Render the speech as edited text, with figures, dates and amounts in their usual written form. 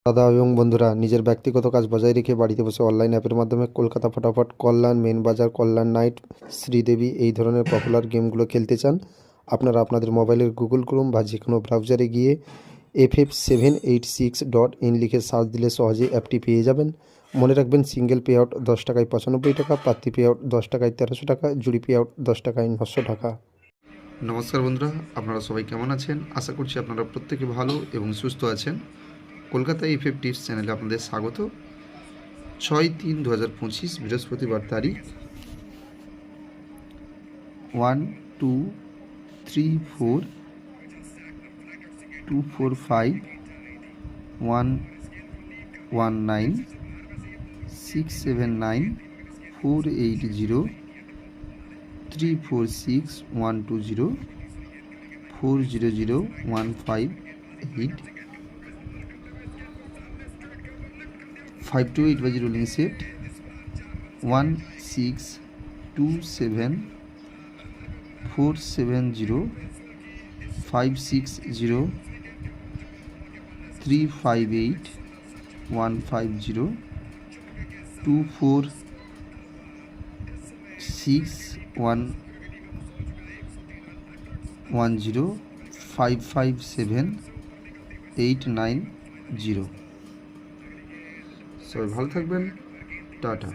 দাদা এবং বন্ধুরা, নিজের ব্যক্তিগত কাজ বজায় রেখে বাড়িতে বসে অনলাইন অ্যাপের মাধ্যমে কলকাতা ফটাফট, কল্যাণ, মেন বাজার, কল্যাণ নাইট, শ্রীদেবী এই ধরনের পপুলার গেমগুলো খেলতে চান? আপনারা আপনাদের মোবাইলের গুগল ক্রোম বা যে কোনো ব্রাউজারে গিয়ে ff786.in লিখে সার্চ দিলে সহজেই অ্যাপটি পেয়ে যাবেন। মনে রাখবেন, সিঙ্গেল পে আউট 10 টাকায় 95 টাকা, প্রার্থী পে আউট 10 টাকায় 1300 টাকা, জুরি পে আউট 10 টাকায় 900 টাকা। নমস্কার বন্ধুরা, আপনারা সবাই কেমন আছেন? আশা করছি আপনারা প্রত্যেকে ভালো এবং সুস্থ আছেন। কলকাতা এফএফ টিপস চ্যানেলে আপনাদের স্বাগত। 6/3/2025 বৃহস্পতিবার, তারিখ 1, 2, 3, 4, 2, 4, 5, 1, 1, 9, 6, 7, 9, 4, 0, 0, 1, 5, 8, 5 to 8 বাজি রোলিং সেট 1, 6, 2, 7, 4, 7, 0, 5, 6, 0, 3, 5, 8, 1, 5, 0, 2, 4, 6, 1, 1, 0, 5, 5, 7, 8, 9, 0। সবাই ভালো থাকবেন। টাটা।